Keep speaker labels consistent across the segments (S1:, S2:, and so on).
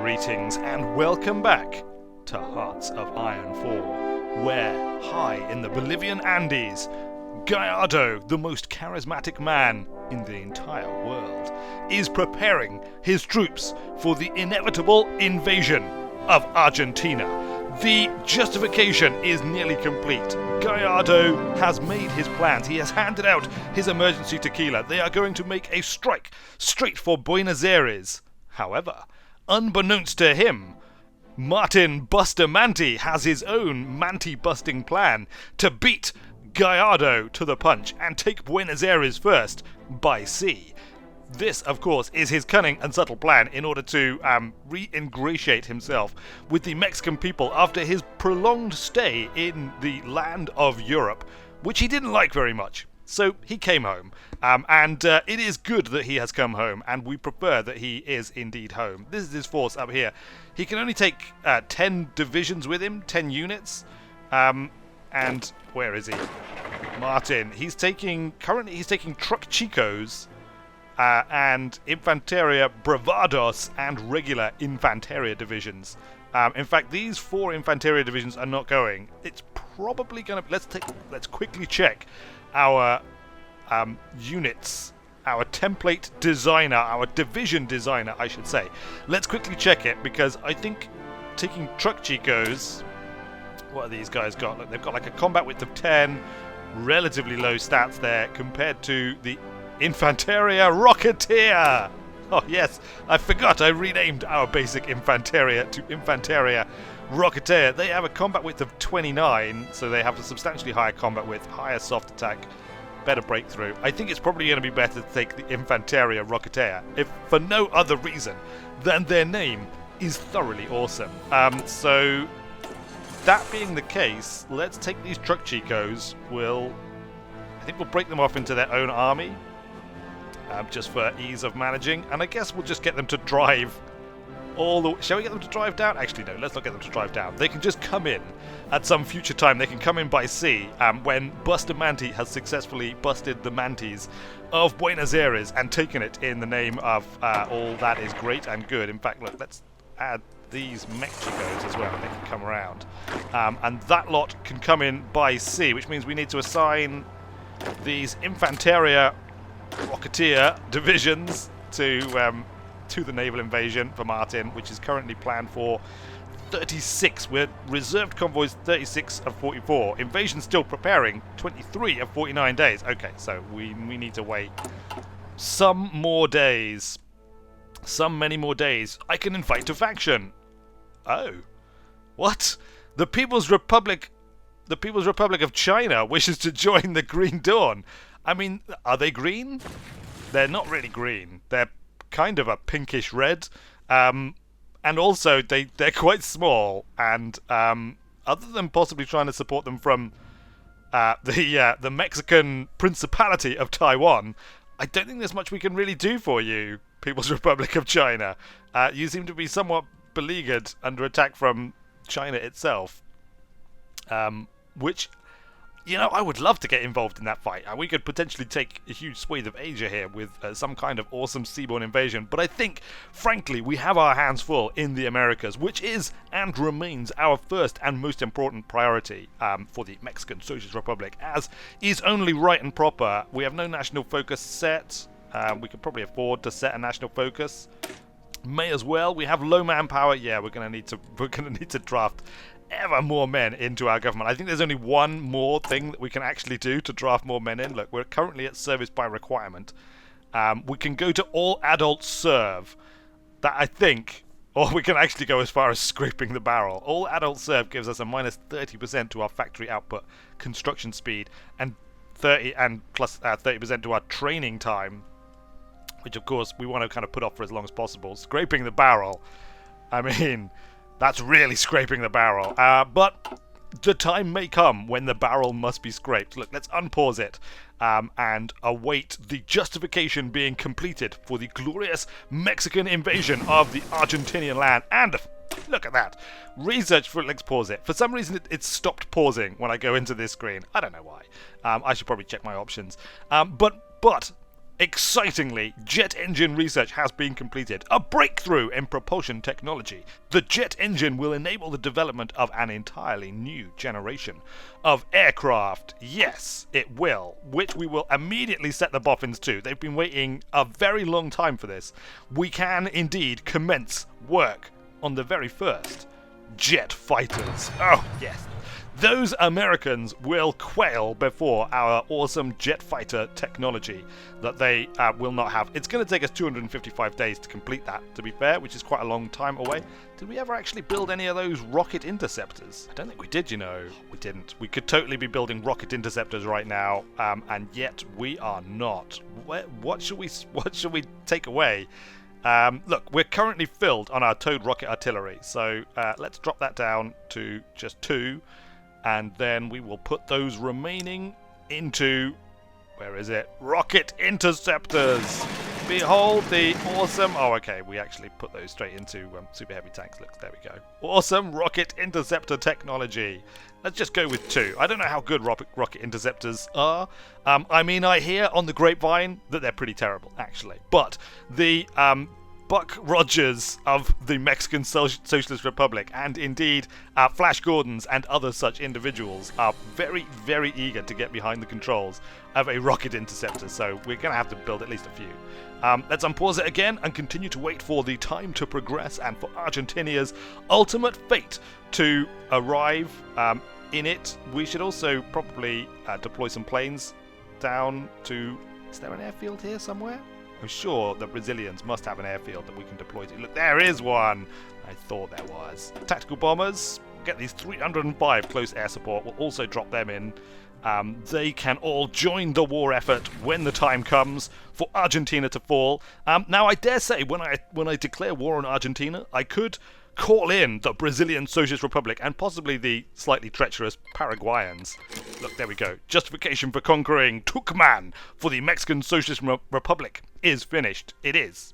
S1: Greetings and welcome back to Hearts of Iron 4, where, high in the Bolivian Andes, Gallardo, the most charismatic man in the entire world, is preparing his troops for the inevitable invasion of Argentina. The justification is nearly complete. Gallardo has made his plans. He has handed out his emergency tequila. They are going to make a strike straight for Buenos Aires. However, unbeknownst to him, Martin Bustamante has his own Manti-busting plan to beat Gallardo to the punch and take Buenos Aires first by sea. This, of course, is his cunning and subtle plan in order to re-ingratiate himself with the Mexican people after his prolonged stay in the land of Europe, which he didn't like very much. So he came home, and it is good that he has come home, and we prefer that he is indeed home. This is his force up here. He can only take 10 divisions with him, 10 units, and where is he? Martin. Currently he's taking Truck Chicos, and Infanteria Bravados and regular Infanteria divisions. In fact, these 4 Infanteria divisions are not going. It's probably going to... Let's quickly check our units, our template designer, our division designer, I should say. Let's quickly check it, because I think taking Truck Chicos... What have these guys got? Look, they've got like a combat width of 10, relatively low stats there compared to the Infanteria Rocketeer. Oh yes, I forgot I renamed our basic Infanteria to Infanteria Rocketeer. They have a combat width of 29, so they have a substantially higher combat width, higher soft attack, better breakthrough. I think it's probably going to be better to take the Infanteria Rocketeer, if for no other reason than their name is thoroughly awesome. So that being the case, let's take these Truck Chicos. I think we'll break them off into their own army, just for ease of managing, and I guess we'll just get them to drive shall we get them to drive down? Actually, no, let's not get them to drive down. They can just come in at some future time. They can come in by sea when Bustamante has successfully busted the Mantis of Buenos Aires and taken it in the name of all that is great and good. In fact, look, let's add these Mexicos as well. They can come around. And that lot can come in by sea, which means we need to assign these Infanteria Rocketeer divisions to the naval invasion for Martin, which is currently planned for 36. We're reserved convoys 36 of 44. Invasion still preparing 23 of 49 days. Okay, so we need to wait some more days. Many more days. I can invite to faction. Oh. What? The People's Republic of China wishes to join the Green Dawn. I mean, are they green? They're not really green. They're kind of a pinkish red, and also they're quite small, and other than possibly trying to support them from the Mexican Principality of Taiwan, I don't think there's much we can really do for you, People's Republic of China. You seem to be somewhat beleaguered, under attack from China itself, which, you know, I would love to get involved in that fight. We could potentially take a huge swathe of Asia here with some kind of awesome seaborne invasion. But I think, frankly, we have our hands full in the Americas, which is and remains our first and most important priority for the Mexican Socialist Republic, as is only right and proper. We have no national focus set. We could probably afford to set a national focus. May as well. We have low manpower. Yeah, we're gonna need to draft ever more men into our government. I think there's only one more thing that we can actually do to draft more men in. Look, we're currently at service by requirement. We can go to all adults serve. That, I think, or we can actually go as far as scraping the barrel. All adults serve gives us a minus 30% to our factory output, construction speed, and 30% to our training time, which of course we want to kind of put off for as long as possible. Scraping the barrel, I mean, that's really scraping the barrel. But the time may come when the barrel must be scraped. Look, let's unpause it and await the justification being completed for the glorious Mexican invasion of the Argentinian land. And look at that. Research for... Let's pause it. For some reason, it stopped pausing when I go into this screen. I don't know why. I should probably check my options. But Excitingly, jet engine research has been completed, a breakthrough in propulsion technology. The jet engine will enable the development of an entirely new generation of aircraft. Yes, it will, which we will immediately set the boffins to. They've been waiting a very long time for this. We can indeed commence work on the very first jet fighters. Oh, yes. Those Americans will quail before our awesome jet fighter technology that they will not have. It's going to take us 255 days to complete that, to be fair, which is quite a long time away. Did we ever actually build any of those rocket interceptors? I don't think we did, you know. We didn't. We could totally be building rocket interceptors right now, and yet we are not. What should we take away? Look, we're currently filled on our towed rocket artillery, so let's drop that down to just 2. And then we will put those remaining into, where is it? Rocket interceptors! Behold the awesome... Oh, okay, we actually put those straight into super heavy tanks. Look, there we go. Awesome rocket interceptor technology. Let's just go with 2. I don't know how good rocket interceptors are. I mean, I hear on the grapevine that they're pretty terrible, actually. But the... Buck Rogers of the Mexican Socialist Republic, and indeed Flash Gordons and other such individuals are very, very eager to get behind the controls of a rocket interceptor, so we're going to have to build at least a few. Let's unpause it again and continue to wait for the time to progress and for Argentina's ultimate fate to arrive in it. We should also probably deploy some planes down to... Is there an airfield here somewhere? I'm sure the Brazilians must have an airfield that we can deploy to. Look, there is one! I thought there was. Tactical bombers. Get these 305 close air support. We'll also drop them in. They can all join the war effort when the time comes for Argentina to fall. Now, I dare say, when I declare war on Argentina, I could call in the Brazilian Socialist Republic and possibly the slightly treacherous Paraguayans. Look, there we go. Justification for conquering Tucumán for the Mexican Socialist Republic is finished. It is.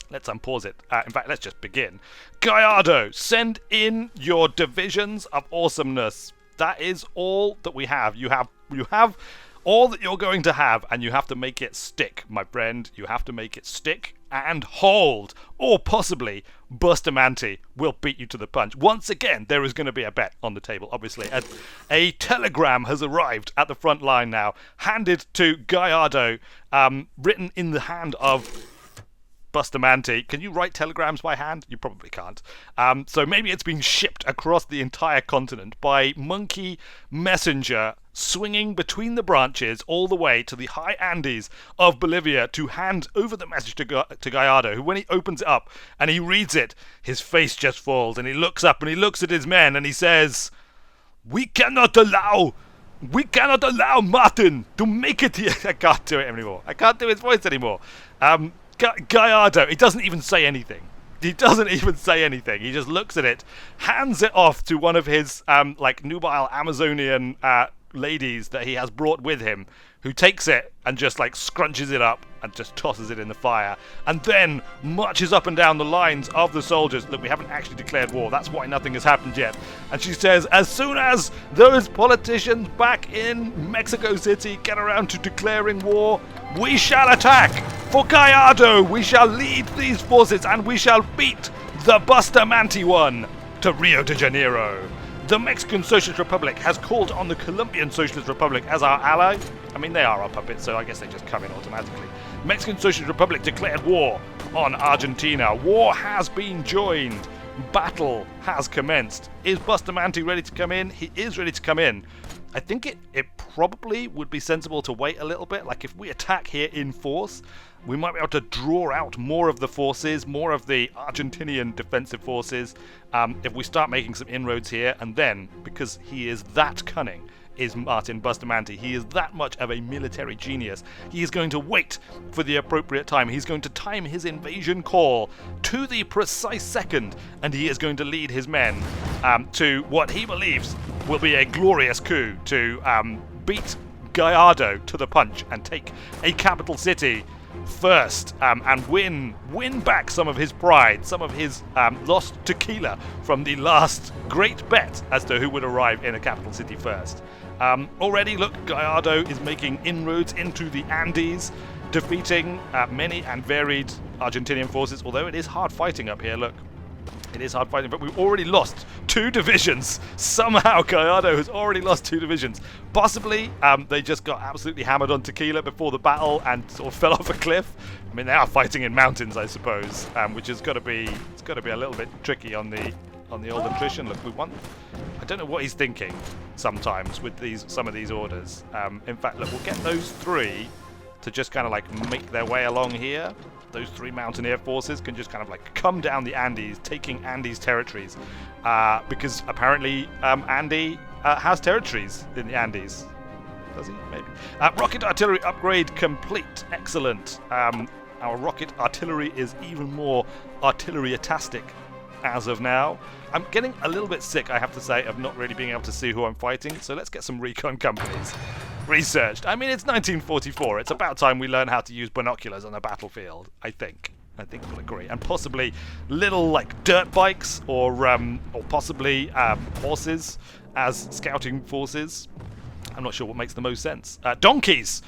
S1: Let's unpause it. In fact, let's just begin. Gallardo, send in your divisions of awesomeness. That is all that we have. You have all that you're going to have, and you have to make it stick, my friend. You have to make it stick and hold, or possibly Bustamante will beat you to the punch. Once again, there is going to be a bet on the table, obviously. A telegram has arrived at the front line now, handed to Gallardo, written in the hand of Bustamante. Can you write telegrams by hand? You probably can't. So maybe it's been shipped across the entire continent by monkey messenger, swinging between the branches all the way to the high Andes of Bolivia to hand over the message to Gallardo, who, when he opens it up and he reads it, his face just falls and he looks up and he looks at his men and he says, We cannot allow Martin to make it here. I can't do it anymore. I can't do his voice anymore. Gallardo, he doesn't even say anything. He doesn't even say anything. He just looks at it, hands it off to one of his nubile Amazonian ladies that he has brought with him, who takes it and just scrunches it up and just tosses it in the fire, and then marches up and down the lines of the soldiers. Look, we haven't actually declared war. That's why nothing has happened yet. And she says, as soon as those politicians back in Mexico City get around to declaring war, we shall attack. For Gallardo, we shall lead these forces and we shall beat the Bustamante one to Rio de Janeiro. The Mexican Socialist Republic has called on the Colombian Socialist Republic as our ally. I mean, they are our puppets, so I guess they just come in automatically. Mexican Socialist Republic declared war on Argentina. War has been joined. Battle has commenced. Is Bustamante ready to come in? He is ready to come in. I think it probably would be sensible to wait a little bit. Like, if we attack here in force, we might be able to draw out more of the forces, more of the Argentinian defensive forces, if we start making some inroads here. And then, because he is that cunning, is Martin Bustamante. He is that much of a military genius. He is going to wait for the appropriate time. He's going to time his invasion call to the precise second, and he is going to lead his men to what he believes will be a glorious coup to beat Gallardo to the punch and take a capital city first, and win back some of his pride, some of his lost tequila from the last great bet as to who would arrive in a capital city first. Already, look, Gallardo is making inroads into the Andes. defeating many and varied Argentinian forces, although it is hard fighting up here. Look, it is hard fighting, but we've already lost 2 divisions. Somehow Gallardo has already lost 2 divisions. Possibly they just got absolutely hammered on Tequila before the battle and sort of fell off a cliff. I mean, they are fighting in mountains, I suppose, which has got to be a little bit tricky on the old attrition. Look, I don't know what he's thinking sometimes with some of these orders. In fact, look, we'll get those 3 to just kind of like make their way along here. Those 3 mountaineer forces can just kind of like come down the Andes, taking Andes territories, because apparently Andy has territories in the Andes. Does he? Maybe. Rocket artillery upgrade complete. Excellent. Our rocket artillery is even more artillery-tastic as of now. I'm getting a little bit sick, I have to say, of not really being able to see who I'm fighting, so let's get some recon companies researched. I mean, it's 1944. It's about time we learn how to use binoculars on a battlefield, I think. I think we'll agree. And possibly little, like, dirt bikes or possibly horses as scouting forces. I'm not sure what makes the most sense. Donkeys!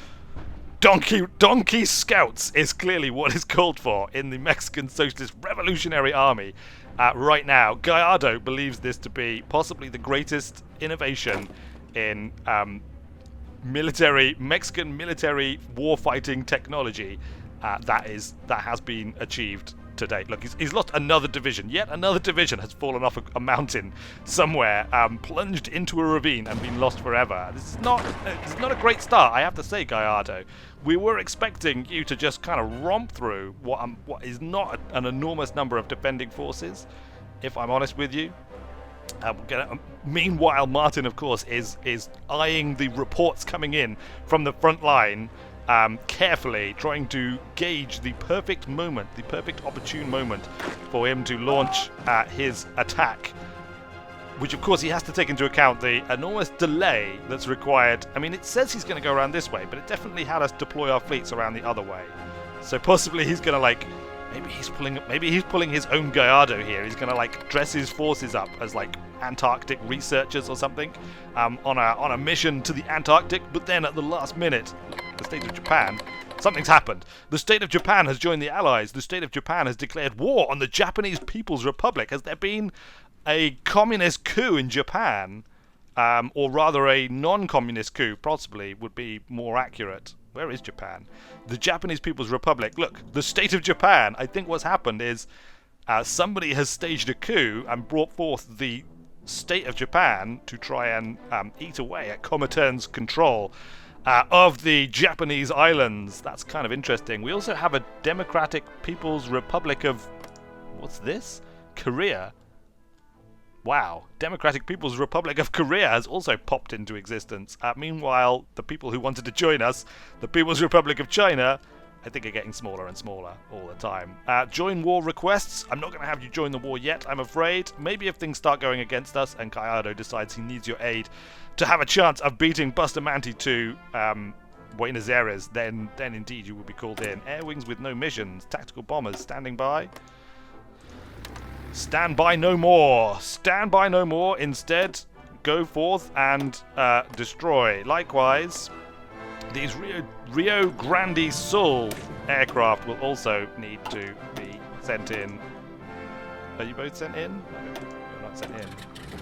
S1: Donkey Scouts is clearly what is called for in the Mexican Socialist Revolutionary Army right now. Gallardo believes this to be possibly the greatest innovation in Mexican military warfighting technology that has been achieved to date. Look, he's lost another division. Yet another division has fallen off a mountain somewhere, plunged into a ravine and been lost forever. This is not a great start, I have to say, Gallardo. We were expecting you to just kind of romp through what is not an enormous number of defending forces, if I'm honest with you. Meanwhile, Martin, of course, is eyeing the reports coming in from the front line carefully, trying to gauge the perfect moment, the perfect opportune moment for him to launch his attack, which of course he has to take into account the enormous delay that's required. I mean, it says he's going to go around this way, but it definitely had us deploy our fleets around the other way. So possibly he's going to, like, maybe he's pulling his own Gallardo here. He's going to, like, dress his forces up as, like, Antarctic researchers or something on a mission to the Antarctic, but then at the last minute, the state of Japan, something's happened. The state of Japan has joined the Allies. The state of Japan has declared war on the Japanese People's Republic. Has there been a communist coup in Japan, or rather a non-communist coup, possibly would be more accurate. Where is Japan? The Japanese People's Republic. Look, the state of Japan. I think what's happened is somebody has staged a coup and brought forth the state of Japan to try and eat away at Comintern's control of the Japanese islands. That's kind of interesting. We also have a Democratic People's Republic of... what's this? Korea. Wow. Democratic People's Republic of Korea has also popped into existence. Meanwhile, the people who wanted to join us, the People's Republic of China, I think are getting smaller and smaller all the time. Join war requests. I'm not going to have you join the war yet, I'm afraid. Maybe if things start going against us and Gallardo decides he needs your aid to have a chance of beating Bustamante to Buenos Aires, then indeed you will be called in. Air wings with no missions. Tactical bombers standing by. Stand by no more. Stand by no more. Instead, go forth and destroy. Likewise, these Rio Grande Sul aircraft will also need to be sent in. Are you both sent in? No, you're not sent in.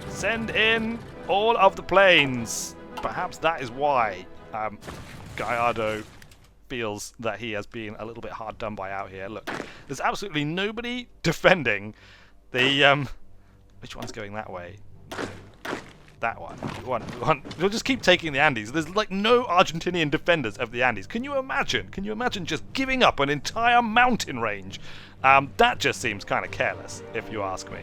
S1: Send in all of the planes. Perhaps that is why Gallardo feels that he has been a little bit hard done by out here. Look, there's absolutely nobody defending the... which one's going that way? That one. We'll just keep taking the Andes. There's like no Argentinian defenders of the Andes. Can you imagine? Can you imagine just giving up an entire mountain range? That just seems kind of careless, if you ask me.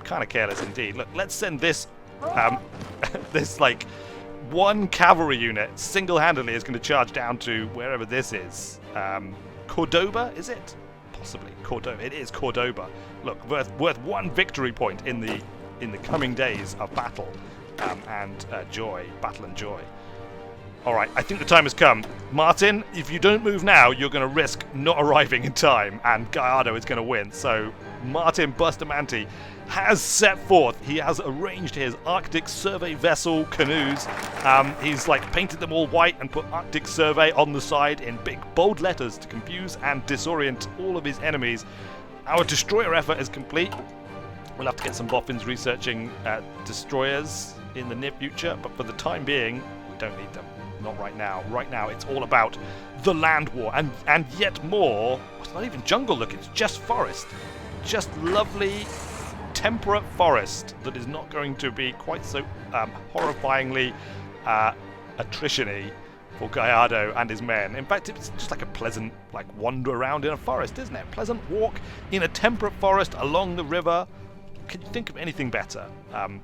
S1: Kind of careless indeed. Look, let's send this this like one cavalry unit single-handedly is going to charge down to wherever this is. Cordoba, is it? Possibly Cordoba. It is Cordoba. Look, worth one victory point in the coming days of battle and joy, battle and joy. Alright, I think the time has come. Martin, if you don't move now, you're going to risk not arriving in time, and Gallardo is going to win. So, Martin Bustamante has set forth. He has arranged his Arctic Survey vessel canoes. He's like painted them all white and put Arctic Survey on the side in big bold letters to confuse and disorient all of his enemies. Our destroyer effort is complete. We'll have to get some boffins researching destroyers in the near future, but for the time being, we don't need them. Not right now. Right now, it's all about the land war, and yet more. It's not even jungle, look, it's just forest. Just lovely, temperate forest that is not going to be quite so horrifyingly attrition-y for Gallardo and his men. In fact, it's just like a pleasant wander around in a forest, isn't it? Pleasant walk in a temperate forest along the river. Can you think of anything better?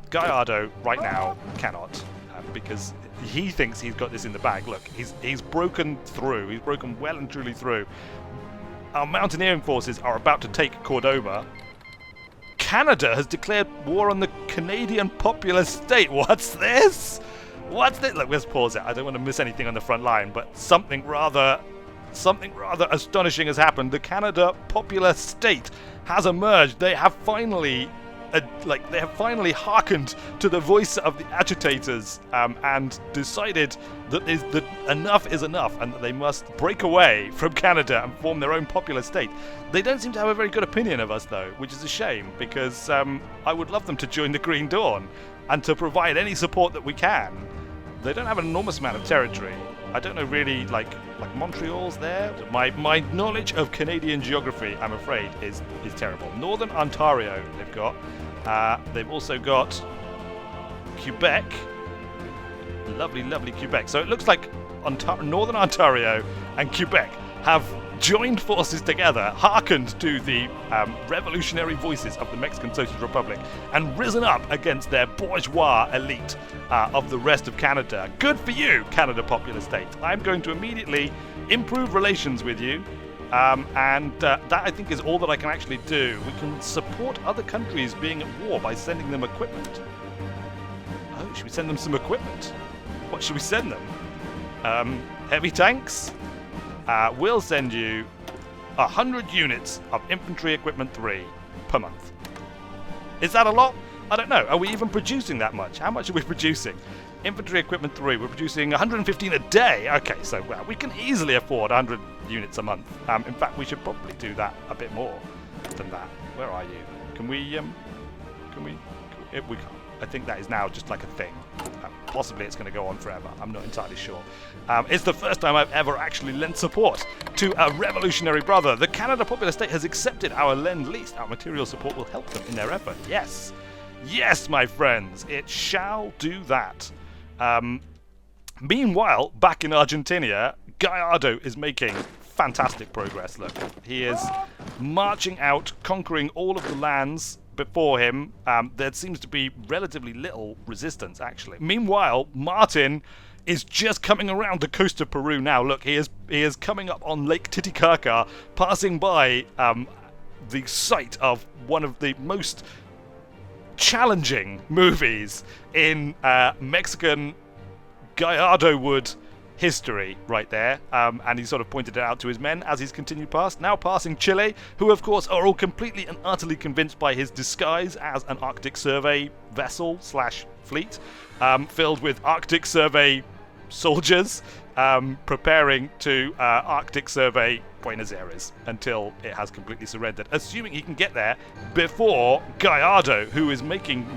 S1: Gallardo right now cannot, because he thinks he's got this in the bag. Look, he's broken through. He's broken well and truly through. Our mountaineering forces are about to take Cordoba. Canada has declared war on the Canadian Popular State. What's this? What's this? Look, let's pause it. I don't want to miss anything on the front line, but something rather astonishing has happened. The Canada Popular State has emerged. They have finally hearkened to the voice of the agitators and decided that enough is enough and that they must break away from Canada and form their own popular state. They don't seem to have a very good opinion of us, though, which is a shame, because I would love them to join the Green Dawn and to provide any support that we can. They don't have an enormous amount of territory. I don't know really, like Montreal's there. My knowledge of Canadian geography, I'm afraid, is terrible. Northern Ontario they've got. They've also got Quebec. Lovely, lovely Quebec. So it looks like Northern Ontario and Quebec have joined forces together, hearkened to the revolutionary voices of the Mexican Socialist Republic, and risen up against their bourgeois elite of the rest of Canada. Good for you, Canada Popular State. I'm going to immediately improve relations with you, and that I think is all that I can actually do. We can support other countries being at war by sending them equipment. Oh, should we send them some equipment? What should we send them? Heavy tanks? We'll send you 100 units of Infantry Equipment 3 per month. Is that a lot? I don't know. Are we even producing that much? How much are we producing? Infantry Equipment 3, we're producing 115 a day. Okay, so well, we can easily afford 100 units a month. In fact, we should probably do that a bit more than that. Where are you? Can we can't. I think that is now just like a thing. Possibly it's going to go on forever. I'm not entirely sure. It's the first time I've ever actually lent support to a revolutionary brother. The Canada Popular State has accepted our lend-lease. Our material support will help them in their effort. Yes. Yes, my friends. It shall do that. Meanwhile, back in Argentina, Gallardo is making fantastic progress. Look, he is marching out, conquering all of the lands before him. There seems to be relatively little resistance, actually. Meanwhile, Martin is just coming around the coast of Peru now. Look, he is coming up on Lake Titicaca, passing by the site of one of the most challenging movies in Mexican Gallardo-wood history right there, and he sort of pointed it out to his men as he's continued past. Now passing Chile, who of course are all completely and utterly convinced by his disguise as an Arctic Survey vessel / fleet, filled with Arctic Survey soldiers, preparing to Arctic Survey Buenos Aires until it has completely surrendered, assuming he can get there before Gallardo, who is making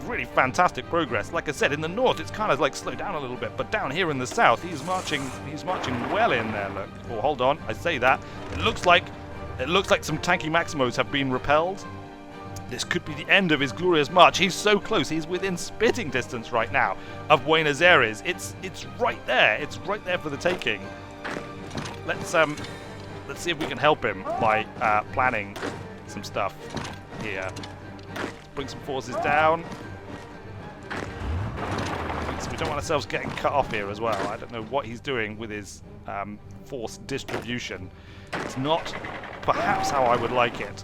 S1: really fantastic progress. Like I said, in the north it's kind of slowed down a little bit, but down here in the south he's marching well in there. Look, oh, hold on, I say that. It looks like some tanky Maximos have been repelled. This could be the end of his glorious march. He's so close. He's within spitting distance right now of Buenos Aires. It's right there. It's right there for the taking. Let's see if we can help him by planning some stuff here. Bring some forces down. We don't want ourselves getting cut off here as well. I don't know what he's doing with his force distribution. It's not perhaps how I would like it,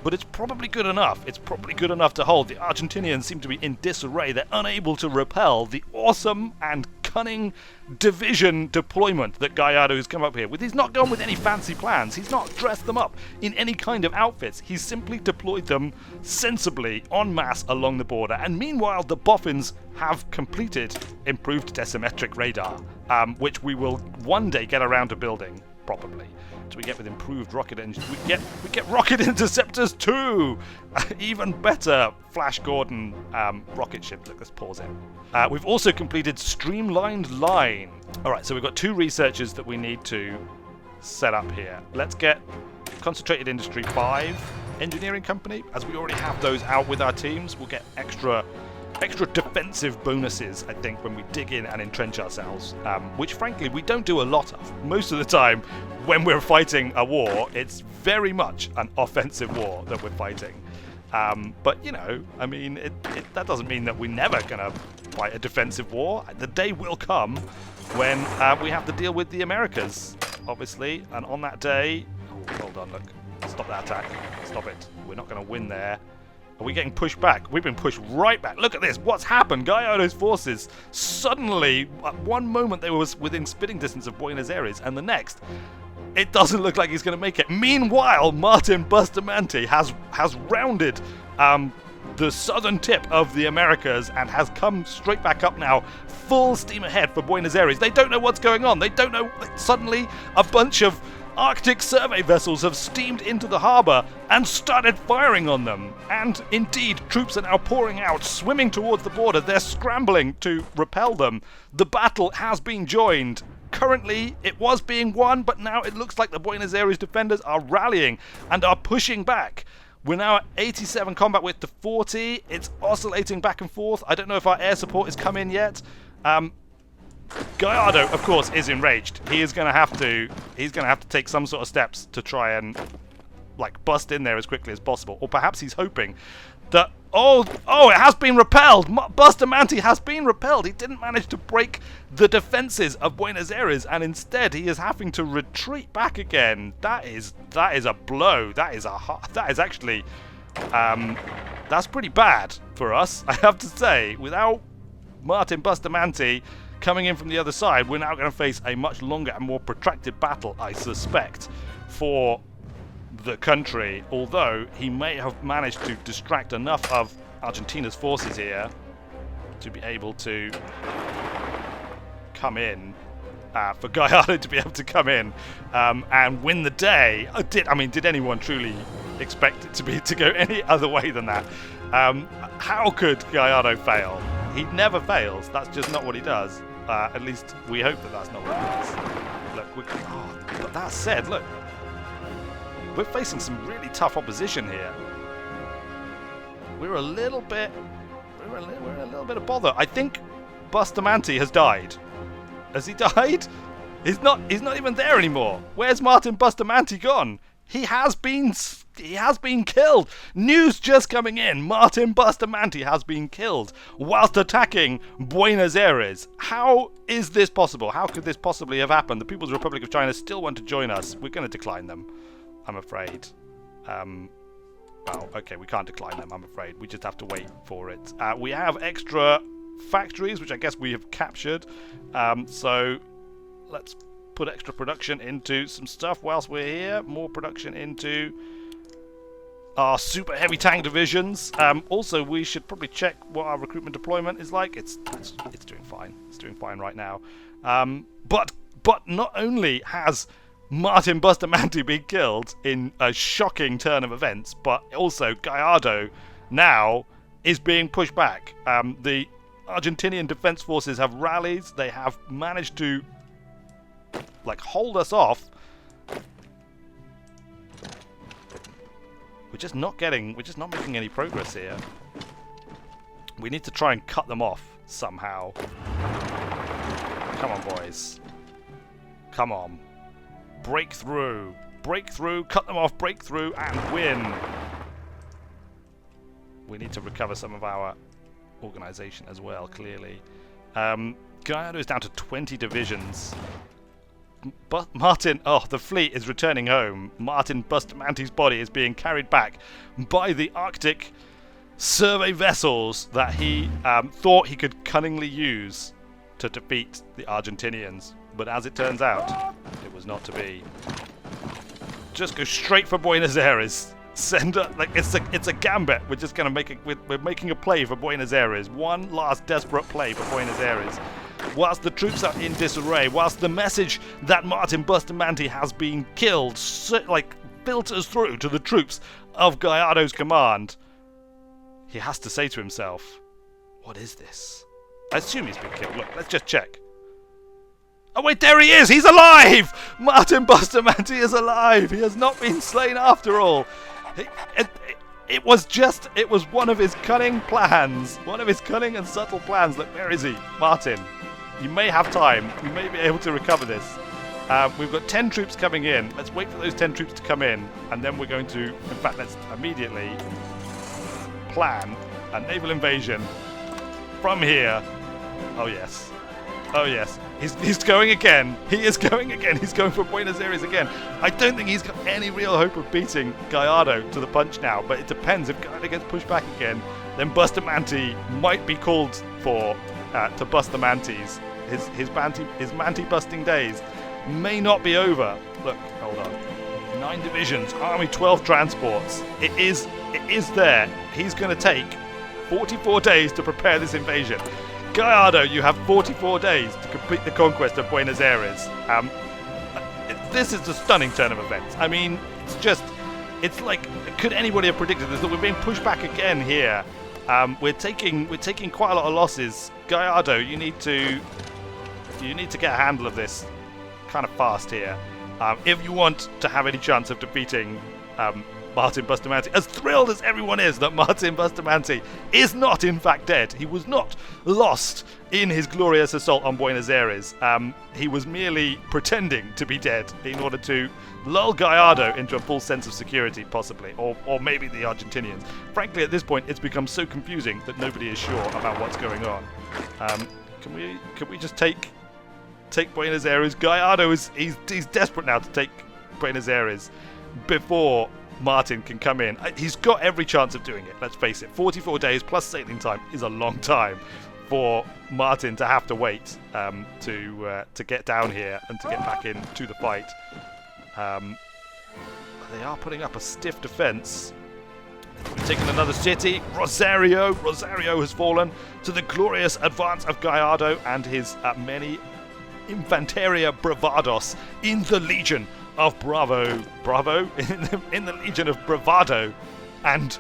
S1: but it's probably good enough. It's probably good enough to hold. The Argentinians seem to be in disarray. They're unable to repel the awesome and cunning division deployment that Gallardo has come up here with. He's not gone with any fancy plans. He's not dressed them up in any kind of outfits. He's simply deployed them sensibly en masse along the border. And meanwhile, the boffins have completed improved decimetric radar, which we will one day get around to building properly. So we get with improved rocket engines. We get rocket interceptors too. Even better Flash Gordon rocket ships. Look, let's pause it. We've also completed streamlined line. All right, so we've got 2 researchers that we need to set up here. Let's get concentrated industry 5 engineering company, as we already have those out with our teams. We'll get extra defensive bonuses, I think, when we dig in and entrench ourselves, which frankly we don't do a lot of. Most of the time when we're fighting a war, it's very much an offensive war that we're fighting. But you know, I mean, that doesn't mean that we're never gonna fight a defensive war. The day will come when we have to deal with the Americas, obviously, and on that day, oh, hold on, look, stop that attack, stop it. We're not gonna win there. Are we getting pushed back? We've been pushed right back. Look at this. What's happened? Gallardo's forces suddenly, at one moment they were within spitting distance of Buenos Aires, and the next, it doesn't look like he's going to make it. Meanwhile, Martin Bustamante has rounded the southern tip of the Americas and has come straight back up now, full steam ahead for Buenos Aires. They don't know what's going on. They don't know. Suddenly, a bunch of Arctic survey vessels have steamed into the harbour and started firing on them. And indeed, troops are now pouring out, swimming towards the border. They're scrambling to repel them. The battle has been joined. Currently, it was being won, but now it looks like the Buenos Aires defenders are rallying and are pushing back. We're now at 87 combat width to 40. It's oscillating back and forth. I don't know if our air support has come in yet. Gallardo, of course, is enraged. He's going to have to take some sort of steps to try and like bust in there as quickly as possible. Or perhaps he's hoping that it has been repelled. Bustamante has been repelled. He didn't manage to break the defenses of Buenos Aires, and instead he is having to retreat back again. That is a blow. That's pretty bad for us, I have to say. Without Martin Bustamante coming in from the other side, we're now going to face a much longer and more protracted battle, I suspect, for the country, although he may have managed to distract enough of Argentina's forces here to be able to come in, for Gallardo to be able to come in and win the day. Did anyone truly expect it to go any other way than that? How could Gallardo fail? He never fails. That's just not what he does. At least we hope that that's not what he does. Look, but that said, look, we're facing some really tough opposition here. We're a little bit of bother. I think Bustamante has died. Has he died? He's not even there anymore. Where's Martin Bustamante gone? He has been killed. News just coming in. Martin Bustamante has been killed whilst attacking Buenos Aires. How is this possible? How could this possibly have happened? The People's Republic of China still want to join us. We're going to decline them, I'm afraid. Well, okay, we can't decline them, I'm afraid. We just have to wait for it. We have extra factories, which I guess we have captured. So let's put extra production into some stuff whilst we're here. More production into our super heavy tank divisions. Also, we should probably check what our recruitment deployment is like. It's doing fine. It's doing fine right now. But not only has Martin Bustamante been killed in a shocking turn of events, but also Gallardo now is being pushed back. The Argentinian defense forces have rallied. They have managed to hold us off. We're just not making any progress here. We need to try and cut them off somehow. Come on, boys. Come on. Break through, cut them off, break through, and win. We need to recover some of our organization as well, clearly. Gallardo is down to 20 divisions. But the fleet is returning home. Martin Bustamante's body is being carried back by the Arctic survey vessels that he thought he could cunningly use to defeat the Argentinians. But as it turns out, it was not to be. Just go straight for Buenos Aires. Send a, like it's a gambit. We're just gonna make it. We're making a play for Buenos Aires. One last desperate play for Buenos Aires. Whilst the troops are in disarray, whilst the message that Martin Bustamante has been killed, filters through to the troops of Gallardo's command, he has to say to himself, "What is this?" I assume he's been killed. Look, let's just check. Oh wait, there he is! He's alive! Martin Bustamante is alive! He has not been slain after all. It was one of his cunning plans. One of his cunning and subtle plans. Look, where is he? Martin, you may have time. You may be able to recover this. We've got 10 troops coming in. Let's wait for those 10 troops to come in. And then we're going to, in fact, let's immediately plan a naval invasion from here. Oh, yes. Oh, yes. He's going again. He is going again. He's going for Buenos Aires again. I don't think he's got any real hope of beating Gallardo to the punch now, but it depends. If Gallardo gets pushed back again, then Bustamante might be called for to bust the Mantes. His Manti-busting days may not be over. Look, hold on. 9 divisions, Army 12 transports. It is there. He's going to take 44 days to prepare this invasion. Gallardo, you have 44 days to complete the conquest of Buenos Aires. This is a stunning turn of events. I mean, it's like, could anybody have predicted this? That we're being pushed back again here. We're taking quite a lot of losses. Gallardo, you need to get a handle of this kind of fast here. If you want to have any chance of defeating Martin Bustamante, as thrilled as everyone is that Martin Bustamante is not in fact dead. He was not lost in his glorious assault on Buenos Aires. He was merely pretending to be dead in order to lull Gallardo into a false sense of security, possibly, or maybe the Argentinians. Frankly, at this point, it's become so confusing that nobody is sure about what's going on. Can we just take Buenos Aires? Gallardo he's desperate now to take Buenos Aires before Martin can come in. He's got every chance of doing it, let's face it. 44 days plus sailing time is a long time for Martin to have to wait to get down here and to get back into the fight. They are putting up a stiff defense. We've taken another city, Rosario. Rosario has fallen to the glorious advance of Gallardo and his many Infanteria Bravados in the Legion of Bravo, in the Legion of Bravado and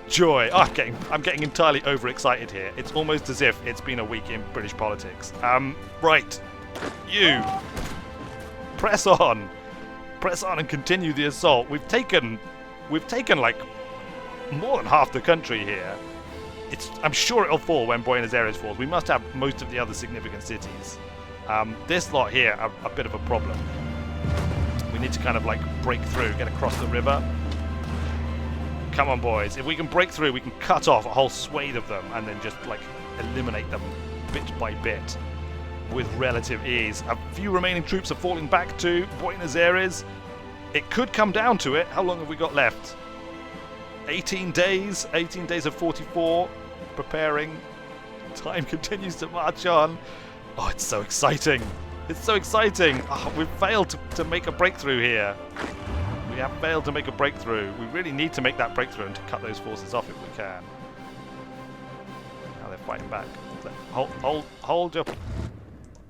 S1: Joy. Oh, I'm getting entirely overexcited here. It's almost as if it's been a week in British politics. Right, you press on and continue the assault. We've taken like more than half the country here. I'm sure it'll fall when Buenos Aires falls. We must have most of the other significant cities. This lot here are a bit of a problem. We need to kind of like break through, get across the river. Come on, boys. If we can break through, we can cut off a whole swathe of them and then just like eliminate them bit by bit with relative ease. A few remaining troops are falling back to Buenos Aires. It could come down to it. How long have we got left? 18 days. 18 days of 44. Preparing. Time continues to march on. Oh, it's so exciting. It's so exciting. Oh, we've failed to make a breakthrough here. We have failed to make a breakthrough. We really need to make that breakthrough and to cut those forces off if we can. Now they're fighting back. Hold up.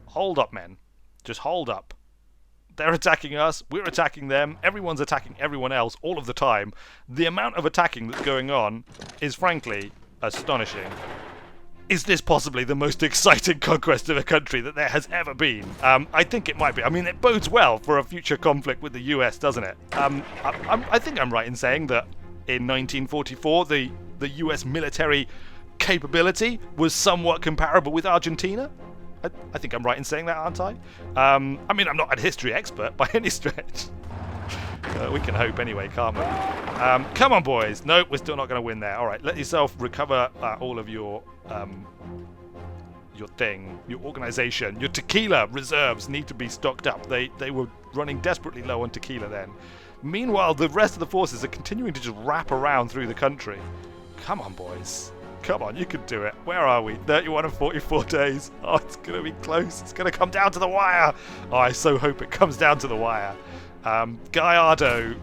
S1: Hold up, men. Just hold up. They're attacking us. We're attacking them. Everyone's attacking everyone else all of the time. The amount of attacking that's going on is frankly astonishing. Is this possibly the most exciting conquest of a country that there has ever been? I think it might be. I mean, it bodes well for a future conflict with the US, doesn't it? I think I'm right in saying that in 1944, the US military capability was somewhat comparable with Argentina. I think I'm right in saying that, aren't I? I mean, I'm not a history expert by any stretch. We can hope anyway, can't we? Come on, boys. No, we're still not going to win there. All right, let yourself recover all of your thing, your organization. Your tequila reserves need to be stocked up. They were running desperately low on tequila then. Meanwhile, the rest of the forces are continuing to just wrap around through the country. Come on, boys. Come on, you can do it. Where are we? 31 and 44 days. Oh, it's going to be close. It's going to come down to the wire. Oh, I so hope it comes down to the wire. Gallardo,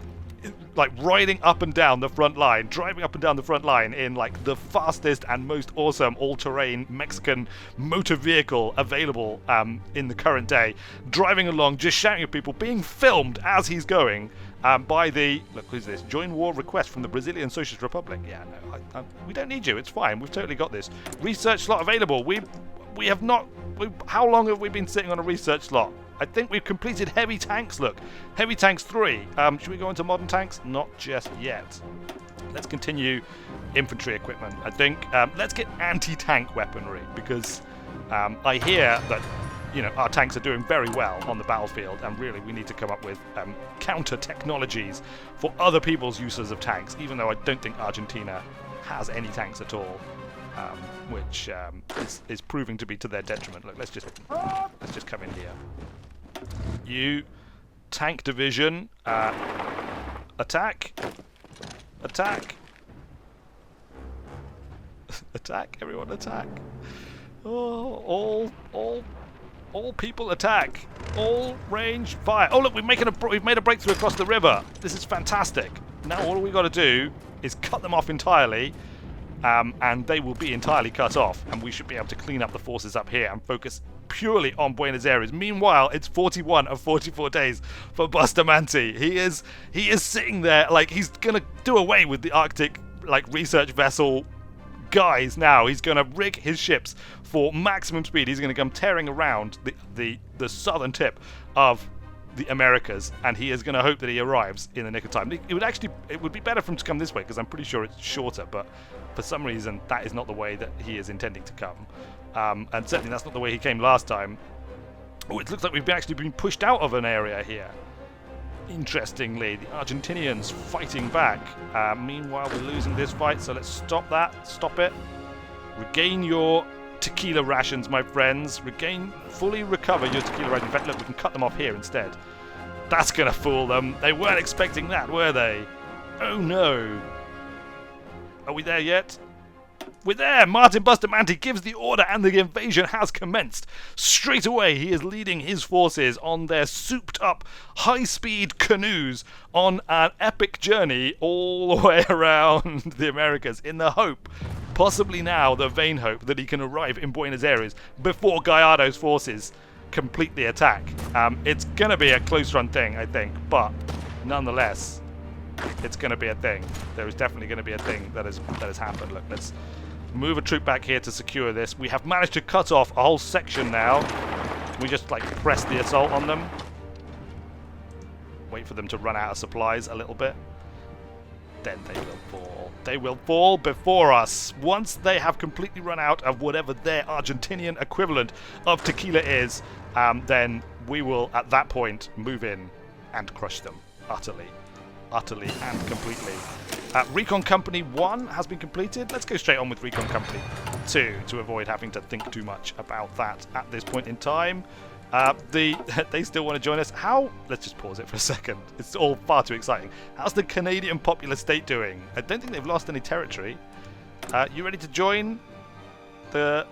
S1: like riding up and down the front line, driving up and down the front line in like the fastest and most awesome all-terrain Mexican motor vehicle available in the current day, driving along, just shouting at people, being filmed as he's going by the, look, who's this? Join war request from the Brazilian Socialist Republic. Yeah, no, we don't need you. It's fine. We've totally got this. Research slot available. We have not. How long have we been sitting on a research slot? I think we've completed heavy tanks. Look, heavy tanks 3. Should we go into modern tanks? Not just yet. Let's continue infantry equipment. I think let's get anti-tank weaponry, because I hear that our tanks are doing very well on the battlefield, and really we need to come up with counter technologies for other people's uses of tanks. Even though I don't think Argentina has any tanks at all. Which is proving to be to their detriment. Look, let's just come in here. You tank division, attack, attack! Everyone attack! Oh, all people attack! All range fire! Oh look, we've made a breakthrough across the river. This is fantastic. Now all we got to do is cut them off entirely. And they will be entirely cut off, and we should be able to clean up the forces up here and focus purely on Buenos Aires. Meanwhile, it's 41 of 44 days for Bustamante. He is sitting there like he's gonna do away with the Arctic research vessel guys now. He's gonna rig his ships for maximum speed. He's gonna come tearing around the southern tip of the Americas, and he is going to hope that he arrives in the nick of time. It would be better for him to come this way, because I'm pretty sure it's shorter, but for some reason that is not the way that he is intending to come, and certainly that's not the way he came last time. Oh, it looks like we've actually been pushed out of an area here. Interestingly, the Argentinians fighting back. Meanwhile, we're losing this fight, so let's stop it. Regain your tequila rations, my friends. Fully recover your tequila rations. In fact, look, we can cut them off here instead. That's gonna fool them. They weren't expecting that, were they? Oh no. Are we there yet? We're there! Martin Bustamante gives the order, and the invasion has commenced. Straight away, he is leading his forces on their souped-up, high-speed canoes on an epic journey all the way around the Americas, in the hope, possibly now the vain hope, that he can arrive in Buenos Aires before Gallardo's forces complete the attack. It's going to be a close-run thing, I think, but nonetheless, it's going to be a thing. There is definitely going to be a thing that has happened. Look, let's move a troop back here to secure this. We have managed to cut off a whole section now. We just press the assault on them. Wait for them to run out of supplies a little bit. Then they will fall. They will fall before us. Once they have completely run out of whatever their Argentinian equivalent of tequila is, then we will at that point move in and crush them utterly and completely. Recon Company 1 has been completed. Let's go straight on with Recon Company 2 to avoid having to think too much about that at this point in time. They still want to join us. Let's just pause it for a second. It's all far too exciting. How's the Canadian Popular State doing? I don't think they've lost any territory. You ready to join the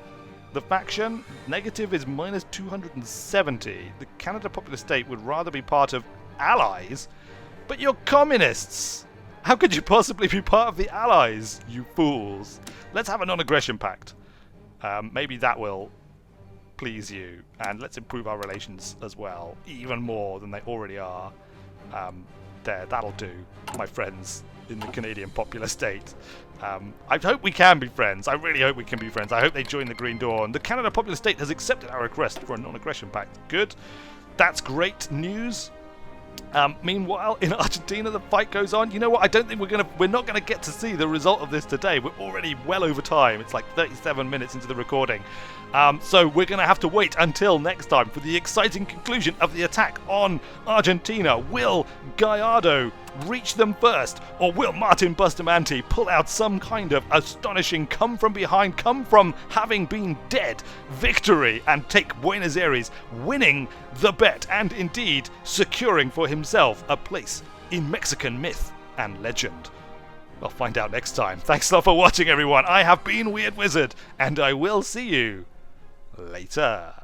S1: faction? Negative is minus 270. The Canada Popular State would rather be part of Allies. But you're communists! How could you possibly be part of the Allies, you fools? Let's have a non-aggression pact. Maybe that will please you. And let's improve our relations as well, even more than they already are. There, that'll do, my friends in the Canadian Popular State. I hope we can be friends. I really hope we can be friends. I hope they join the Green Dawn. The Canada Popular State has accepted our request for a non-aggression pact. Good. That's great news. Meanwhile, in Argentina, the fight goes on. You know what? I don't think we're not gonna get to see the result of this today. We're already well over time. It's like 37 minutes into the recording. So we're gonna have to wait until next time for the exciting conclusion of the attack on Argentina. Will Gallardo reach them first, or will Martin Bustamante pull out some kind of astonishing come from behind, come from having been dead victory and take Buenos Aires, winning the bet and indeed securing for himself a place in Mexican myth and legend? I'll find out next time. Thanks a lot for watching, everyone. I have been Weird Wizard, and I will see you later.